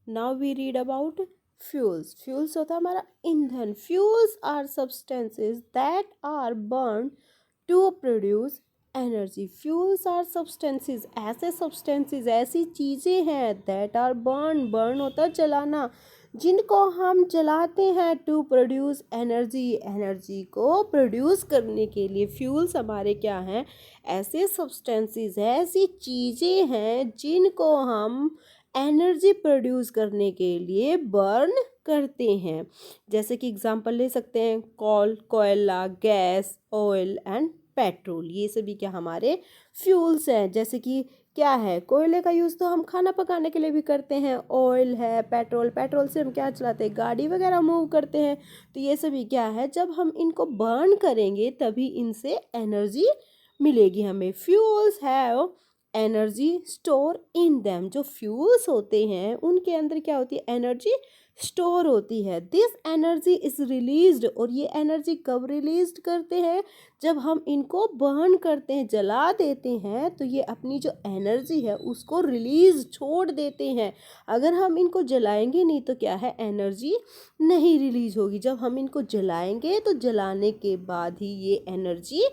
Now we read about fuels. Fuels होता है हमारा ईंधन। Fuels are substances that are burn to produce energy. Fuels are substances, ऐसे substances, ऐसी चीज़ें हैं दैट आर बर्न, बर्न होता है जलाना, जिनको हम जलाते हैं टू प्रोड्यूस एनर्जी, एनर्जी को प्रोड्यूस करने के लिए। फ्यूल्स हमारे क्या हैं? ऐसे सब्सटेंसेस हैं, ऐसी चीज़ें हैं जिनको हम एनर्जी प्रोड्यूस करने के लिए बर्न करते हैं। जैसे कि एग्जांपल ले सकते हैं कोयला, गैस, ऑयल एंड पेट्रोल। ये सभी क्या हमारे फ्यूल्स हैं। जैसे कि क्या है, कोयले का यूज़ तो हम खाना पकाने के लिए भी करते हैं। ऑयल है, पेट्रोल, पेट्रोल से हम क्या चलाते हैं, गाड़ी वगैरह मूव करते हैं। तो ये सभी क्या है, जब हम इनको बर्न करेंगे तभी इनसे एनर्जी मिलेगी हमें। Fuels have energy store in them. जो फ्यूल्स होते हैं उनके अंदर क्या होती है, एनर्जी स्टोर होती है। दिस एनर्जी इज रिलीज्ड, और ये एनर्जी कब रिलीज करते हैं, जब हम इनको बर्न करते हैं, जला देते हैं, तो ये अपनी जो एनर्जी है उसको रिलीज छोड़ देते हैं। अगर हम इनको जलाएंगे नहीं तो क्या है, एनर्जी नहीं रिलीज होगी। जब हम इनको जलाएंगे तो जलाने के बाद ही ये एनर्जी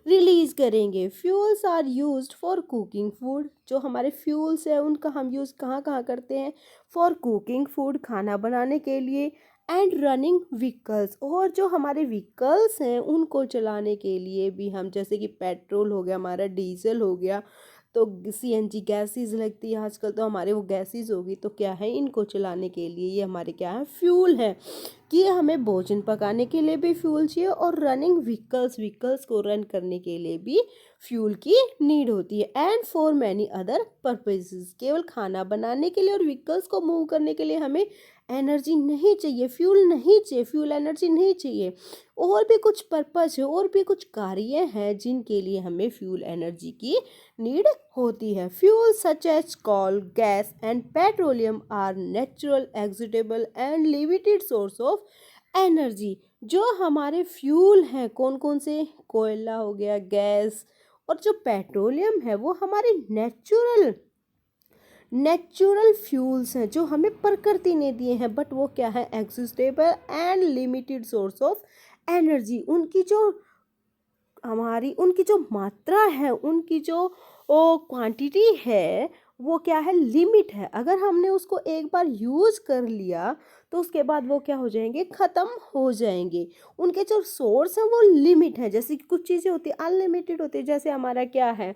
रिलीज करेंगे। Fuels are used for cooking food. जो हमारे फ्यूल्स है उनका हम यूज़ कहाँ कहाँ करते हैं, फॉर कुकिंग फूड, खाना बनाने के लिए, एंड रनिंग व्हीकल्स, और जो हमारे व्हीकल्स हैं उनको चलाने के लिए भी हम, जैसे कि पेट्रोल हो गया हमारा, डीजल हो गया, तो सीएनजी गैसेस लगती है आजकल, तो हमारे वो गैसेस होगी, तो क्या है, इनको चलाने के लिए ये हमारे क्या है, फ्यूल है। कि हमें भोजन पकाने के लिए भी फ्यूल चाहिए, और रनिंग व्हीकल्स, व्हीकल्स को रन करने के लिए भी फ्यूल की नीड होती है। And for many other purposes, केवल खाना बनाने के लिए और व्हीकल्स को मूव करने के लिए हमें एनर्जी नहीं चाहिए, फ्यूल नहीं चाहिए, फ्यूल एनर्जी नहीं चाहिए। और भी कुछ पर्पस है, और भी कुछ कार्य हैं जिनके लिए हमें फ्यूल एनर्जी की नीड होती है। Fuel such as coal, gas and petroleum are natural, exhaustible and limited source of energy. जो हमारे फ्यूल हैं, कौन कौन से, कोयला हो गया, गैस, और जो पेट्रोलियम है वो हमारे नेचुरल, नेचुरल फ्यूल्स हैं जो हमें प्रकृति ने दिए हैं, बट वो क्या है, exhaustible and limited source of energy. उनकी जो हमारी, उनकी जो मात्रा है, उनकी जो क्वांटिटी है, वो क्या है, लिमिट है। अगर हमने उसको एक बार यूज़ कर लिया तो उसके बाद वो क्या हो जाएंगे, ख़त्म हो जाएंगे। उनके जो सोर्स हैं वो लिमिट है। जैसे कि कुछ चीज़ें होती है अनलिमिटेड होती है, जैसे हमारा क्या है,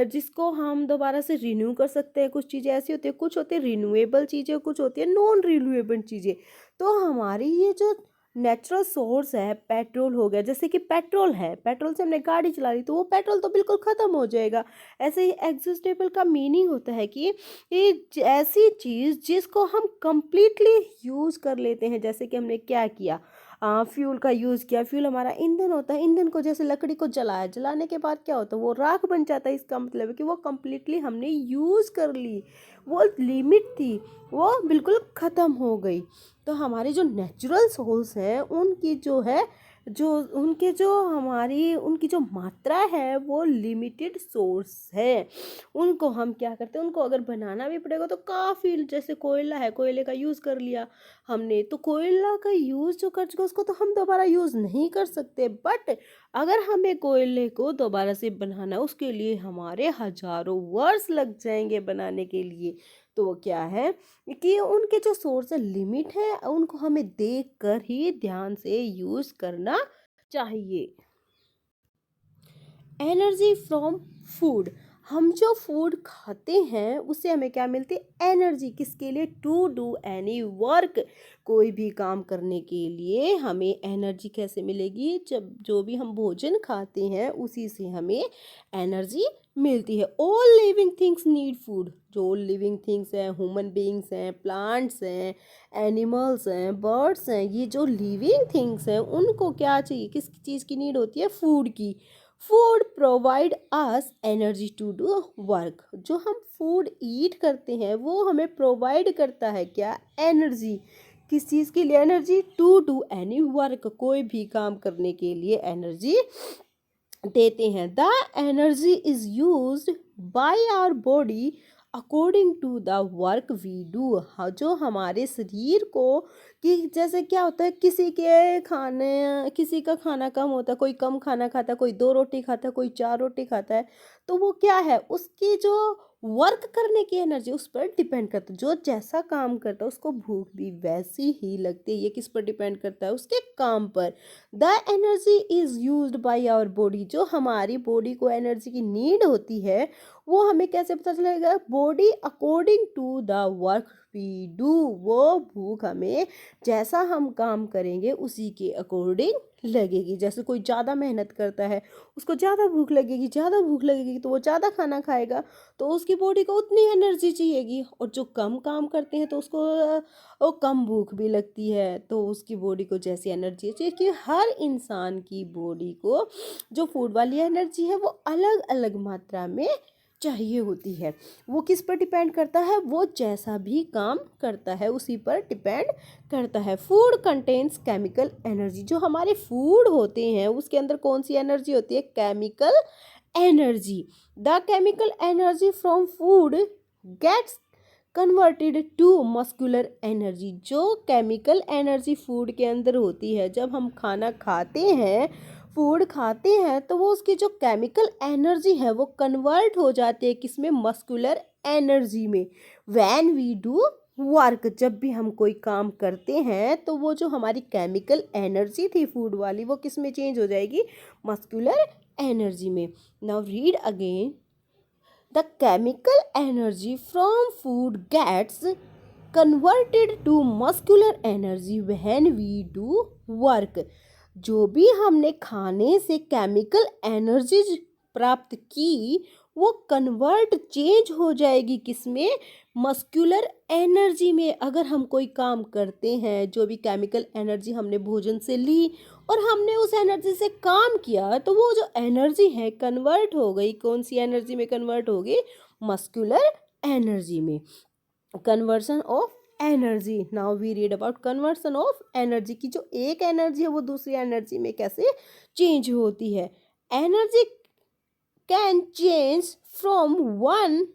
जिसको हम दोबारा से रिन्यू कर सकते हैं। कुछ चीज़ें ऐसी होती है, कुछ होती है रिन्यूएबल चीज़ें, कुछ होती है नॉन रिन्यूएबल चीज़ें। तो हमारी ये जो नेचुरल सोर्स है, पेट्रोल हो गया, जैसे कि पेट्रोल है, पेट्रोल से हमने गाड़ी चला ली तो वो पेट्रोल तो बिल्कुल ख़त्म हो जाएगा। ऐसे ही एग्जिस्टेबल का मीनिंग होता है कि ये ऐसी चीज़ जिसको हम कंप्लीटली यूज़ कर लेते हैं। जैसे कि हमने क्या किया, फ्यूल का यूज़ किया। फ्यूल हमारा ईंधन होता है। ईंधन को, जैसे लकड़ी को जलाया, जलाने के बाद क्या होता है, वो राख बन जाता है। इसका मतलब है कि वो कंप्लीटली हमने यूज़ कर ली, वो लिमिट थी, वो बिल्कुल ख़त्म हो गई। तो हमारे जो नेचुरल सोर्स हैं उनकी जो है, जो उनके जो हमारी, उनकी जो मात्रा है वो लिमिटेड सोर्स है। उनको हम क्या करते हैं, उनको अगर बनाना भी पड़ेगा तो काफ़ी, जैसे कोयला है, कोयले का यूज़ कर लिया हमने, तो कोयला का यूज़ जो कर चुका उसको तो हम दोबारा यूज़ नहीं कर सकते। बट अगर हमें कोयले को दोबारा से बनाना, उसके लिए हमारे हजारों वर्ष लग जाएंगे बनाने के लिए। तो वो क्या है कि उनके जो सोर्स है लिमिट है, उनको हमें देख कर ही ध्यान से यूज़ करना चाहिए। एनर्जी फ्रॉम फूड, हम जो फूड खाते हैं उससे हमें क्या मिलती है, एनर्जी। किसके लिए, टू डू एनी वर्क, कोई भी काम करने के लिए हमें एनर्जी कैसे मिलेगी, जब जो भी हम भोजन खाते हैं उसी से हमें एनर्जी मिलती है। All living things need food, जो लिविंग थिंग्स हैं, ह्यूमन बींग्स हैं, प्लांट्स हैं, एनिमल्स हैं, बर्ड्स हैं, ये जो लिविंग थिंग्स हैं उनको क्या चाहिए, किस चीज़ की नीड होती है, फूड की। Food provide us energy to do work, जो हम फूड ईट करते हैं वो हमें प्रोवाइड करता है क्या, एनर्जी। किस चीज़ के लिए, energy, to do any work, कोई भी काम करने के लिए एनर्जी देते हैं। The energy is used by our body according to the work we do. हाँ, जो हमारे शरीर को, कि जैसे क्या होता है, किसी का खाना कम होता है, कोई कम खाना खाता है, कोई 2 रोटी खाता है, कोई 4 रोटी खाता है, तो वो क्या है, उसकी जो वर्क करने की एनर्जी उस पर डिपेंड करता है। जो जैसा काम करता है उसको भूख भी वैसी ही लगती है। ये किस पर डिपेंड करता है, उसके काम पर। The energy is used by our body. जो हमारी बॉडी को एनर्जी की नीड होती है, वो हमें कैसे पता चलेगा, body according to the work we do. वो भूख हमें, जैसा हम काम करेंगे उसी के अकॉर्डिंग लगेगी। जैसे कोई ज़्यादा मेहनत करता है, उसको ज़्यादा भूख लगेगी, तो वो ज़्यादा खाना खाएगा, तो उसकी बॉडी को उतनी एनर्जी चाहिएगी। और जो कम काम करते हैं तो उसको वो कम भूख भी लगती है, तो उसकी बॉडी को जैसी एनर्जी चाहिए। कि हर इंसान की बॉडी को जो फूड वाली एनर्जी है वो अलग अलग मात्रा में चाहिए होती है। वो किस पर डिपेंड करता है, वो जैसा भी काम करता है उसी पर डिपेंड करता है। Food contains chemical energy. जो हमारे फूड होते हैं उसके अंदर कौन सी एनर्जी होती है, chemical energy. The chemical energy from food gets converted to muscular energy. जो केमिकल एनर्जी फूड के अंदर होती है, जब हम खाना खाते हैं, फूड खाते हैं, तो वो उसकी जो केमिकल एनर्जी है वो कन्वर्ट हो जाती है किसमें, मस्कुलर एनर्जी में। व्हेन वी डू वर्क, जब भी हम कोई काम करते हैं तो वो जो हमारी केमिकल एनर्जी थी फूड वाली, वो किस में चेंज हो जाएगी, मस्कुलर एनर्जी में। Now read again. The chemical energy from food gets converted to muscular energy when we do work. जो भी हमने खाने से केमिकल एनर्जी प्राप्त की, वो कन्वर्ट चेंज हो जाएगी किसमें, मस्कुलर एनर्जी में। अगर हम कोई काम करते हैं, जो भी केमिकल एनर्जी हमने भोजन से ली और हमने उस एनर्जी से काम किया, तो वो जो एनर्जी है कन्वर्ट हो गई, कौन सी एनर्जी में कन्वर्ट हो गई, मस्कुलर एनर्जी में। Conversion of energy. Now we read about conversion of energy की जो एक एनर्जी है वो दूसरी एनर्जी में कैसे चेंज होती है। Energy can change from one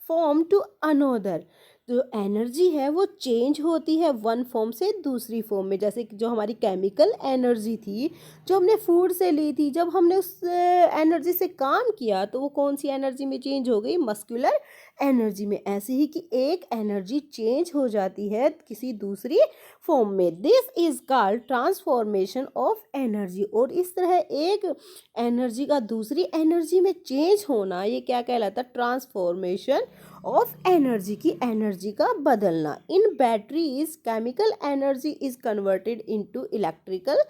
form to another. जो एनर्जी है वो चेंज होती है वन फॉर्म से दूसरी फॉर्म में। जैसे कि जो हमारी केमिकल एनर्जी थी, जो हमने फूड से ली थी, जब हमने उस एनर्जी से काम किया तो वो कौन सी एनर्जी में चेंज हो गई, मस्कुलर एनर्जी में। ऐसे ही कि एक एनर्जी चेंज हो जाती है किसी दूसरी फॉर्म में। This is called transformation of energy. और इस तरह एक एनर्जी का दूसरी एनर्जी में चेंज होना, ये क्या कहलाता है, ट्रांसफॉर्मेशन ऑफ एनर्जी की एनर्जी का बदलना। In batteries chemical energy is converted into electrical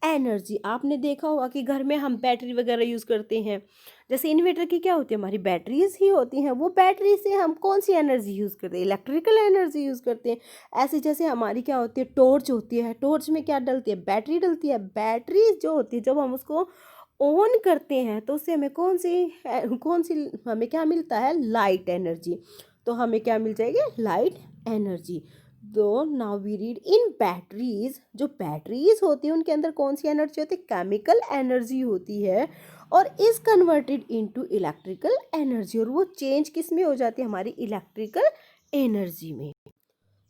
energy. आपने देखा होगा कि घर में हम बैटरी वगैरह यूज़ करते हैं। जैसे इन्वर्टर की क्या होती है, हमारी बैटरीज ही होती हैं। वो बैटरी से हम कौन सी एनर्जी यूज़ करते हैं, इलेक्ट्रिकल एनर्जी यूज़ करते हैं। ऐसे जैसे हमारी क्या होती है, टॉर्च होती है, टॉर्च में क्या डलती है, बैटरी डलती है। बैटरी जो होती है, जब हम उसको ऑन करते हैं तो उससे हमें कौन सी हमें क्या मिलता है, लाइट एनर्जी। तो हमें क्या मिल जाएगी, लाइट एनर्जी। दो now we read in batteries. जो बैटरीज होती है उनके अंदर कौन सी एनर्जी होती है, केमिकल एनर्जी होती है, और is converted into electrical energy. और वो चेंज किस में हो जाती है, हमारी इलेक्ट्रिकल एनर्जी में।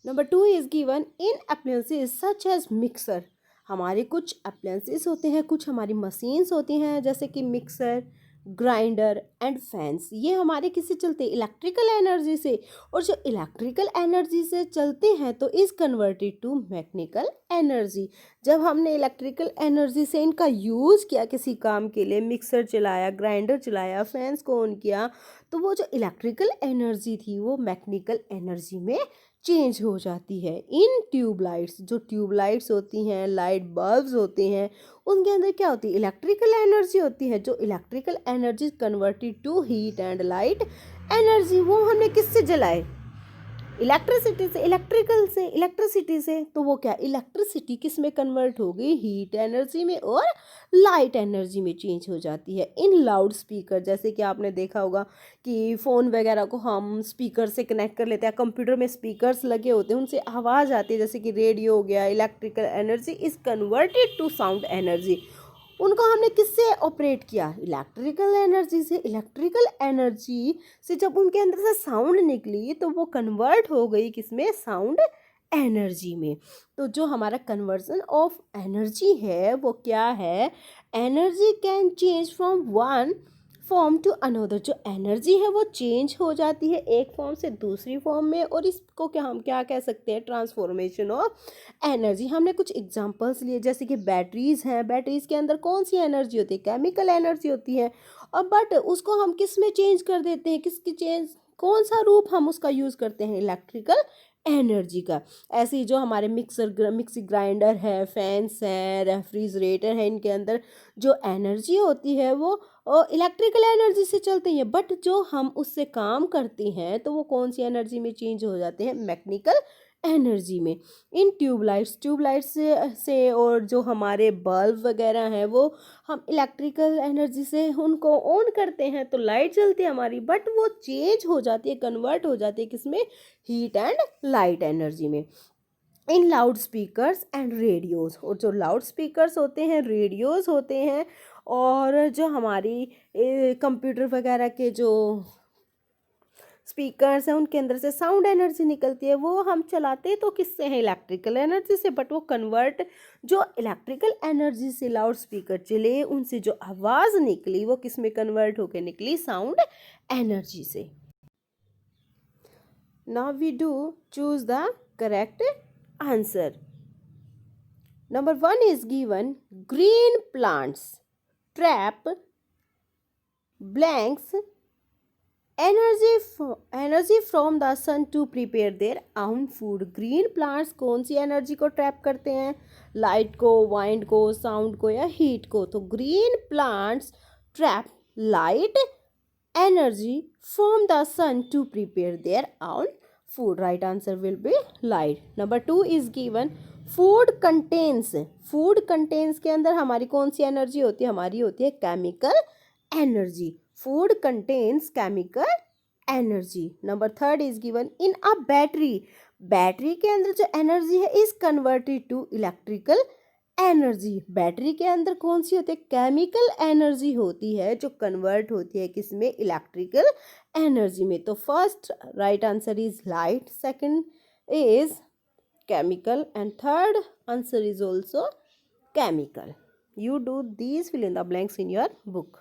Number 2 is given in appliances such as mixer. हमारे कुछ अप्लायंसेस होते हैं, कुछ हमारी मशीन्स होती हैं, जैसे कि मिक्सर, ग्राइंडर एंड फैंस। ये हमारे किससे चलते हैं, इलेक्ट्रिकल एनर्जी से। और जो इलेक्ट्रिकल एनर्जी से चलते हैं तो is converted to mechanical energy. जब हमने इलेक्ट्रिकल एनर्जी से इनका यूज़ किया किसी काम के लिए, मिक्सर चलाया, ग्राइंडर चलाया, फैंस को ऑन किया, तो वो जो इलेक्ट्रिकल एनर्जी थी वो मैकेनिकल एनर्जी में चेंज हो जाती है। इन ट्यूबलाइट्स, जो ट्यूबलाइट्स होती हैं, लाइट बल्ब्स होते हैं, उनके अंदर क्या होती है, इलेक्ट्रिकल एनर्जी होती है। जो electrical energy converted to heat and light energy, वो हमने किससे जलाए, इलेक्ट्रिसिटी से, इलेक्ट्रिसिटी से। तो वो क्या, इलेक्ट्रिसिटी किस में कन्वर्ट हो गई, हीट एनर्जी में और लाइट एनर्जी में चेंज हो जाती है। इन लाउड स्पीकर, जैसे कि आपने देखा होगा कि फ़ोन वगैरह को हम स्पीकर से कनेक्ट कर लेते हैं, कंप्यूटर में स्पीकर्स लगे होते हैं, उनसे आवाज़ आती है, जैसे कि रेडियो हो गया। Electrical energy is converted to sound energy. उनको हमने किससे ऑपरेट किया, इलेक्ट्रिकल एनर्जी से। इलेक्ट्रिकल एनर्जी से जब उनके अंदर से साउंड निकली तो वो कन्वर्ट हो गई किसमें, साउंड एनर्जी में। तो जो हमारा कन्वर्जन ऑफ एनर्जी है वो क्या है, energy can change from one form to another. जो एनर्जी है वो चेंज हो जाती है एक फॉर्म से दूसरी फॉर्म में, और इसको क्या हम क्या कह सकते हैं, ट्रांसफॉर्मेशन ऑफ एनर्जी। हमने कुछ एग्जांपल्स लिए, जैसे कि बैटरीज हैं, बैटरीज के अंदर कौन सी एनर्जी होती है, केमिकल एनर्जी होती है, और बट उसको हम किस में चेंज कर देते हैं, किसकी चेंज, कौन सा रूप हम उसका यूज़ करते हैं, इलेक्ट्रिकल एनर्जी का। ऐसे ही जो हमारे मिक्सी ग्राइंडर है, फैंस है, रेफ्रिजरेटर है, इनके अंदर जो एनर्जी होती है वो इलेक्ट्रिकल एनर्जी से चलते हैं, बट जो हम उससे काम करते हैं तो वो कौन सी एनर्जी में चेंज हो जाते हैं, मैकेनिकल एनर्जी में। इन ट्यूबलाइट्स से और जो हमारे बल्ब वगैरह हैं वो हम इलेक्ट्रिकल एनर्जी से उनको ऑन करते हैं तो लाइट जलती है हमारी, बट वो चेंज हो जाती है, कन्वर्ट हो जाती है किसमें, हीट एंड लाइट एनर्जी में। इन लाउड स्पीकर्स एंड रेडियोज़, और जो लाउड स्पीकर्स होते हैं, रेडियोज़ होते हैं, और जो हमारी कंप्यूटर वगैरह के जो स्पीकर्स हैं उनके अंदर से साउंड एनर्जी निकलती है, वो हम चलाते तो किससे हैं, इलेक्ट्रिकल एनर्जी से, बट वो कन्वर्ट, जो इलेक्ट्रिकल एनर्जी से लाउड स्पीकर चले उनसे जो आवाज़ निकली वो किस में कन्वर्ट होकर निकली, साउंड एनर्जी से। Now we do choose the correct answer. Number 1 is given, green plants trap blanks energy from the sun to prepare their own food। Green plants कौन सी एनर्जी को ट्रैप करते हैं, लाइट को, wind को, sound को, या heat को। तो green plants trap light energy from the sun to prepare their own food। Right answer will be light। Number 2 is given, food contains के अंदर हमारी कौन सी एनर्जी होती है, हमारी होती है chemical energy. Food contains chemical energy. Number 3 is given, in a battery के अंदर जो एनर्जी है is converted to electrical energy. Battery के अंदर कौन सी होती है, केमिकल एनर्जी होती है जो कन्वर्ट होती है किसमें, इलेक्ट्रिकल एनर्जी में। तो first right answer is light, second is chemical, and third answer is also chemical। You do these fill in the blanks in your book।